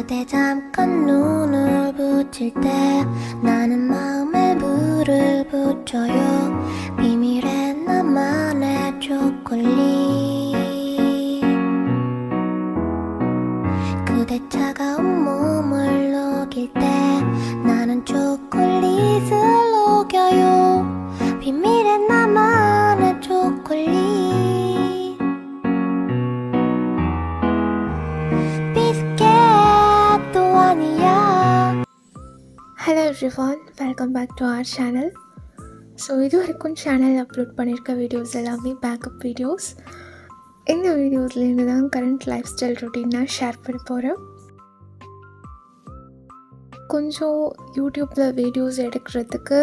그대 잠깐 눈을 붙일 때 나는 마음에 불을 붙여요. 비밀의 나만의 초콜릿. 그대 차가운 몸을 녹일 때 나는 초콜릿을 녹여요. 비밀의 나만의 초콜릿. 비스켓도 아니야. Hello everyone, welcome back to our channel. So இது வரைக்கும் channel upload பண்ணியிருக்க videos எல்லாமே பேக்கப் வீடியோஸ். இந்த வீடியோஸ்லேருந்து தான் கரண்ட் லைஃப் ஸ்டைல் ரொட்டீன் நான் ஷேர் பண்ண போகிறேன். கொஞ்சம் யூடியூப்பில் வீடியோஸ் எடுக்கிறதுக்கு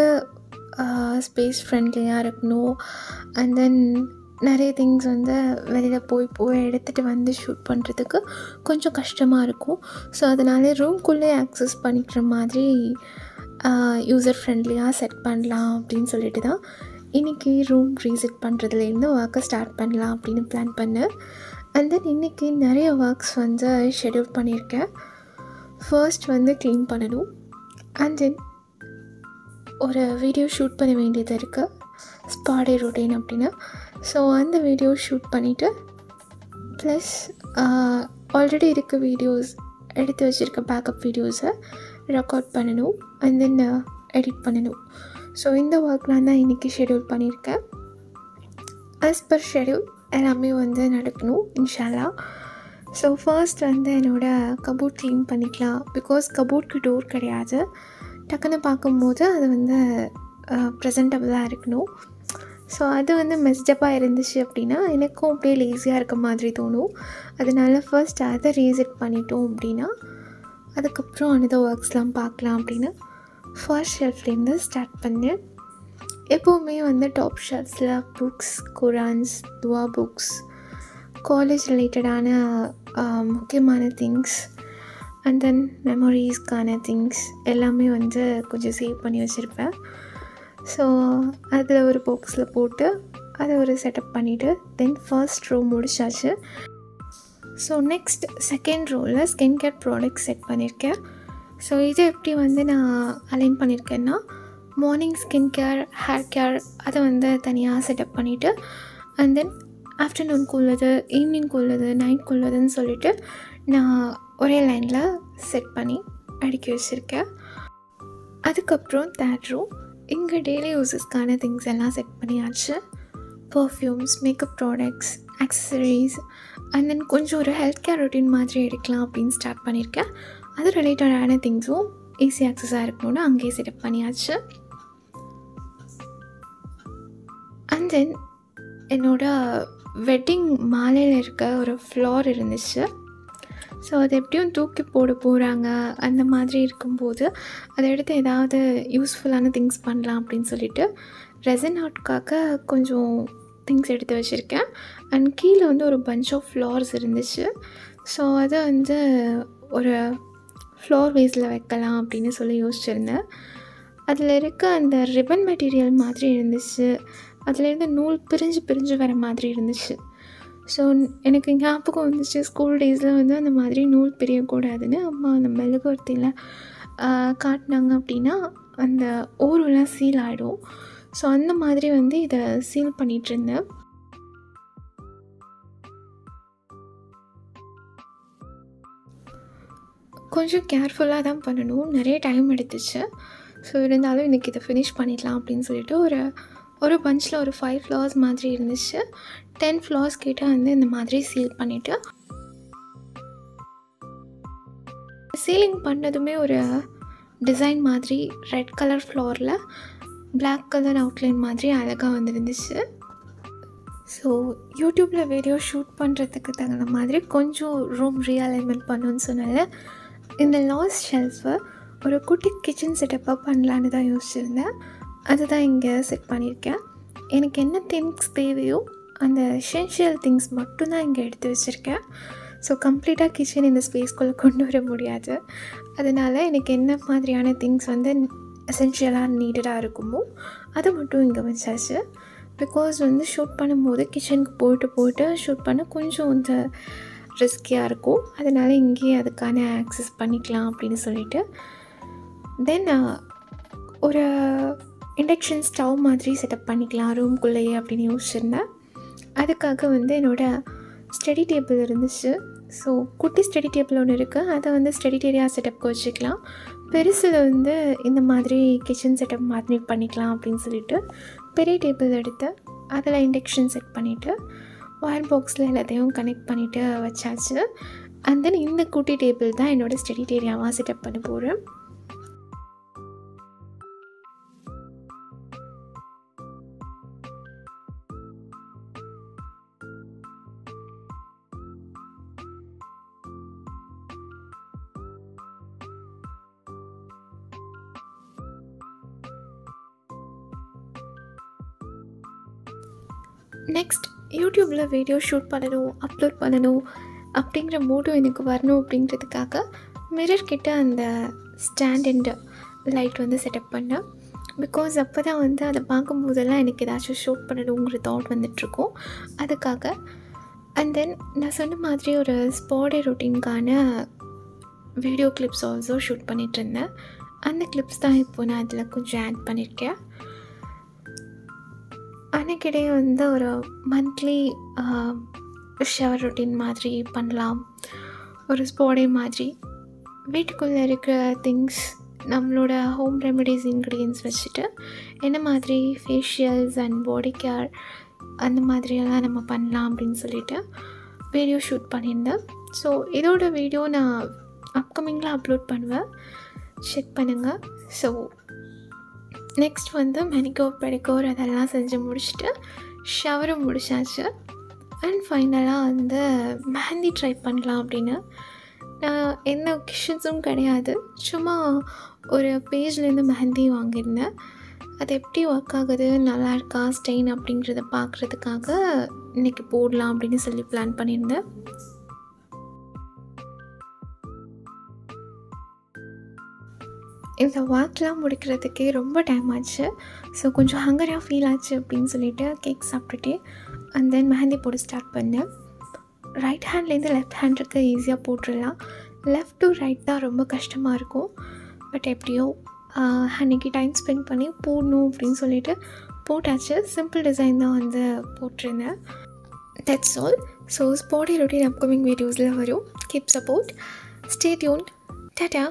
ஸ்பேஸ் ஃப்ரெண்ட்லியாக இருக்கணும். அண்ட் தென் நிறைய திங்ஸ் வெளியில் போய் எடுத்துகிட்டு வந்து ஷூட் பண்ணுறதுக்கு கொஞ்சம் கஷ்டமாக இருக்கும். ஸோ அதனால ரூம்குள்ளே ஆக்சஸ் பண்ணிக்கிற மாதிரி யூசர் ஃப்ரெண்ட்லியாக செட் பண்ணலாம் அப்படின்னு சொல்லிட்டு தான் இன்றைக்கி ரூம் ரீசெட் பண்ணுறதுலேருந்து ஒர்க்கை ஸ்டார்ட் பண்ணலாம் அப்படின்னு பிளான் பண்ணேன். அண்ட் தென் இன்றைக்கி நிறைய ஒர்க்ஸ் ஷெட்யூல் பண்ணியிருக்கேன். ஃபர்ஸ்ட் க்ளீன் பண்ணணும். அண்ட் தென் ஒரு வீடியோ ஷூட் பண்ண வேண்டியது இருக்குது, ஸ்பா டே ரொட்டீன் அப்படின்னு. ஸோ அந்த வீடியோ ஷூட் பண்ணிவிட்டு ப்ளஸ் ஆல்ரெடி இருக்க வீடியோஸ் எடுத்து வச்சுருக்க பேக்கப் வீடியோஸை ரெக்கார்ட் பண்ணணும். அண்ட் தென் எடிட் பண்ணணும். ஸோ இந்த ஒர்க்லாம் தான் இன்றைக்கி ஷெட்யூல் பண்ணியிருக்கேன். ஆஸ் பர் ஷெட்யூல் எல்லாமே நடக்கணும் இன்ஷால்லா. ஸோ ஃபர்ஸ்ட் என்னோடய கபோர்ட் க்ளீன் பண்ணிக்கலாம். பிகாஸ் கபோர்ட்க்கு டோர் கிடையாது. டக்குன்னு பார்க்கும்போது அது ப்ரெசன்டபுளாக இருக்கணும். ஸோ அது மெஸ்டப்பாக இருந்துச்சு அப்படின்னா எனக்கும் அப்படியே லேசியாக இருக்க மாதிரி தோணும். அதனால ஃபர்ஸ்ட் அதை ரீசெட் பண்ணிட்டோம் அப்படின்னா அதுக்கப்புறம் அந்த ஒர்க்ஸ்லாம் பார்க்கலாம் அப்படின்னு ஃபர்ஸ்ட் ஷெல்ஃப்லேருந்து ஸ்டார்ட் பண்ணேன். எப்போவுமே டாப் ஷெல்ஃப்ஸில் புக்ஸ், குரான்ஸ், துவா புக்ஸ், காலேஜ் ரிலேட்டடான முக்கியமான திங்ஸ் அண்ட் தென் மெமரிஸ்க்கான திங்ஸ் எல்லாமே கொஞ்சம் சேவ் பண்ணி வச்சுருப்பேன். ஸோ அதில் ஒரு பாக்ஸில் போட்டு அதை ஒரு செட்டப் பண்ணிவிட்டு தென் ஃபர்ஸ்ட் ரோ முடிச்சாச்சு. ஸோ நெக்ஸ்ட் செகண்ட் ரோவில் ஸ்கின் கேர் ப்ராடக்ட் செட் பண்ணியிருக்கேன். ஸோ இது எப்படி நான் அலைன் பண்ணியிருக்கேன்னா morning skin care, hair care அதை தனியாக செட்டப் பண்ணிவிட்டு அண்ட் தென் ஆஃப்டர்நூனுக்கு உள்ளது, ஈவினிங்க்கு உள்ளது, நைட்க்கு உள்ளதுன்னு சொல்லிவிட்டு நான் ஒரே லைனில் செட் பண்ணி அடுக்கி வச்சுருக்கேன். அதுக்கப்புறம் தேர்ட் ரோ இங்கே டெய்லி யூஸஸ்க்கான திங்ஸ் எல்லாம் செட் பண்ணியாச்சு. Perfumes, makeup products, accessories and then கொஞ்சம் ஒரு ஹெல்த் கேர் ரொட்டீன் மாதிரி எடுக்கலாம் அப்படின்னு ஸ்டார்ட் பண்ணியிருக்கேன். அது ரிலேட்டடான திங்ஸும் ஈஸி ஆக்சஸாக இருக்கணும்னு அங்கேயே செட்டப் பண்ணியாச்சு. அண்ட் தென் என்னோடய வெட்டிங் மாலையில் இருக்க ஒரு ஃப்ளார் இருந்துச்சு. ஸோ அது எப்படியும் தூக்கி போட போகிறாங்க. அந்த மாதிரி இருக்கும்போது அதை எடுத்து ஏதாவது யூஸ்ஃபுல்லான திங்ஸ் பண்ணலாம் அப்படின்னு சொல்லிட்டு ரெசன் ஆர்ட்காக கொஞ்சம் திங்ஸ் எடுத்து வச்சுருக்கேன். அண்ட் கீழே ஒரு பஞ்ச் ஆஃப் ஃப்ளார்ஸ் இருந்துச்சு. ஸோ அதை ஒரு ஃப்ளார் வேஸில் வைக்கலாம் அப்படின்னு சொல்லி யோசிச்சுருந்தேன். அதில் இருக்க அந்த ரிப்பன் மெட்டீரியல் மாதிரி இருந்துச்சு. அதுலேருந்து நூல் பிரிஞ்சு வர மாதிரி இருந்துச்சு. ஸோ எனக்கு ஞாபகம் வந்துச்சு, ஸ்கூல் டேஸில் அந்த மாதிரி நூல் பிரியக்கூடாதுன்னு அம்மா அந்த மெழுகுவர்த்தியில் காட்டினாங்க அப்படின்னா அந்த ஓரெல்லாம் சீல் ஆகிடும். ஸோ அந்த மாதிரி இதை சீல் பண்ணிகிட்ருந்தேன். கொஞ்சம் கேர்ஃபுல்லாக தான் பண்ணணும், நிறைய டைம் எடுத்துச்சு. ஸோ இருந்தாலும் இன்றைக்கி இதை ஃபினிஷ் பண்ணிடலாம் அப்படின்னு சொல்லிட்டு ஒரு பஞ்சில் ஒரு 5 ஃப்ளார்ஸ் மாதிரி இருந்துச்சு. 10 ஃப்ளார்ஸ் கிட்ட இந்த மாதிரி சீல் பண்ணிவிட்டு சீலிங் பண்ணதுமே ஒரு டிசைன் மாதிரி ரெட் கலர் ஃப்ளாரில் பிளாக் கலர் அவுட்லைன் மாதிரி அழகாக வந்துருந்துச்சு. ஸோ யூடியூப்பில் வீடியோ ஷூட் பண்ணுறதுக்கு தகுந்த மாதிரி கொஞ்சம் ரூம் ரீஅலைன்மெண்ட் பண்ணணுன்னு சொன்னால இந்த லாஸ்ட் ஷெல்ஃபை ஒரு குட்டி கிச்சன் செட்டப்பாக பண்ணலான்னு தான் யோசிச்சுருந்தேன். அதுதான் இங்கே செட் பண்ணியிருக்கேன். எனக்கு என்ன திங்ஸ் தேவையோ அந்த எசென்ஷியல் திங்ஸ் மட்டும்தான் இங்கே எடுத்து வச்சுருக்கேன். ஸோ கம்ப்ளீட்டாக கிச்சன் இந்த ஸ்பேஸ்குள்ளே கொண்டு வர முடியாது. அதனால் எனக்கு என்ன மாதிரியான திங்ஸ் எசென்ஷியலாக நீடடாக இருக்குமோ அதை மட்டும் இங்கே வச்சாச்சு. பிகாஸ் ஷூட் பண்ணும்போது கிச்சனுக்கு போயிட்டு ஷூட் பண்ண கொஞ்சம் ரிஸ்கியாக இருக்கும். அதனால் இங்கேயே அதுக்கான ஆக்சஸ் பண்ணிக்கலாம் அப்படின்னு சொல்லிட்டு தென் ஒரு இண்டக்ஷன் ஸ்டவ் மாதிரி செட்டப் பண்ணிக்கலாம் ரூம்குள்ளேயே அப்படின்னு யோசிச்சிருந்தேன். அதுக்காக வந்து என்னோடய ஸ்டடி டேபிள் இருந்துச்சு. ஸோ குட்டி ஸ்டடி டேபிள் ஒன்று இருக்குது, அதை வந்து ஸ்டடி ஏரியா செட்டப்க்கு வச்சுக்கலாம். பெருசில் வந்து இந்த மாதிரி கிச்சன் செட்டப் மாதிரி பண்ணிக்கலாம் அப்படின்னு சொல்லிட்டு பெரிய டேபிள் எடுத்து அதில் இண்டக்ஷன் செட் பண்ணிவிட்டு ஒயர் பாக்ஸில் எல்லாத்தையும் கனெக்ட் பண்ணிவிட்டு வச்சாச்சு. அண்ட் தென் இந்த குட்டி டேபிள் தான் என்னோடய ஸ்டடி ஏரியாவாக செட்டப் பண்ண போகிறேன். நெக்ஸ்ட் யூடியூப்பில் வீடியோ ஷூட் பண்ணணும், அப்லோட் பண்ணணும் அப்படிங்கிற மோட்டிவ் எனக்கு வரணும் அப்படிங்கிறதுக்காக மிரர் கிட்ட அந்த ஸ்டாண்ட் அண்ட் லைட் வந்து செட்டப் பண்ணேன். பிகாஸ் அப்போ தான் வந்து அதை பார்க்கும்போதெல்லாம் எனக்கு ஏதாச்சும் ஷூட் பண்ணணுங்கிற தாட் வந்துட்டுருக்கும் அதுக்காக. அண்ட் தென் நான் சொன்ன மாதிரி ஒரு ஸ்பாடே ரொட்டீனுக்கான வீடியோ கிளிப்ஸ் ஆல்சோ ஷூட் பண்ணிகிட்ருந்தேன். அந்த கிளிப்ஸ் தான் இப்போது நான் அதில் கொஞ்சம் ஆட் பண்ணியிருக்கேன். அன்றைக்கிடையே வந்து ஒரு மந்த்லி ஷவர் ரொட்டீன் மாதிரி பண்ணலாம், ஒரு ஸ்பாடே மாதிரி வீட்டுக்குள்ளே இருக்கிற திங்ஸ் நம்மளோட ஹோம் ரெமெடிஸ் இன்க்ரீடியன்ஸ் வச்சுட்டு என்ன மாதிரி ஃபேஷியல்ஸ் அண்ட் பாடி கேர் அந்த மாதிரியெல்லாம் நம்ம பண்ணலாம் அப்படின்னு சொல்லிட்டு வீடியோ ஷூட் பண்ணியிருந்தேன். ஸோ இதோட வீடியோ நான் அப்கமிங்கில் அப்லோட் பண்ணுவேன், செக் பண்ணுங்கள். ஸோ நெக்ஸ்ட் வந்து மெனிக்யூர் பெடிக்யூர் அதெல்லாம் செஞ்சு முடிச்சுட்டு ஷவரும் முடிச்சாச்சு. அண்ட் ஃபைனலாக வந்து மெஹந்தி ட்ரை பண்ணலாம் அப்படின்னு. நான் எந்த ஒகேஷன்ஸும் கிடையாது, சும்மா ஒரு பேஜ்லேருந்து மெஹந்தி வாங்கியிருந்தேன். அது எப்படி ஒர்க் ஆகுது, நல்லா இருக்கா ஸ்டெயின் அப்படிங்கிறத பார்க்குறதுக்காக இன்றைக்கி போடலாம் அப்படின்னு சொல்லி பிளான் பண்ணியிருந்தேன். இந்த ஒர்க்லாம் முடிக்கிறதுக்கே ரொம்ப டைம் ஆச்சு. ஸோ கொஞ்சம் ஹங்கராக ஃபீல் ஆச்சு அப்படின்னு சொல்லிட்டு கேக் சாப்பிட்டுட்டே அண்ட் தென் மெஹந்தி போட ஸ்டார்ட் பண்ணேன். ரைட் ஹேண்ட்லேருந்து லெஃப்ட் ஹேண்டுக்கு ஈஸியாக போட்டுடலாம், லெஃப்ட் டு ரைட் தான் ரொம்ப கஷ்டமாக இருக்கும். பட் எப்படியோ அன்றைக்கி டைம் ஸ்பெண்ட் பண்ணி போடணும் அப்படின்னு சொல்லிட்டு போட்டாச்சு. சிம்பிள் டிசைன் தான் வந்து போட்டிருந்தேன். That's all. So spa day routine upcoming வீடியோஸில் வரும். Keep support, stay tuned, Tata.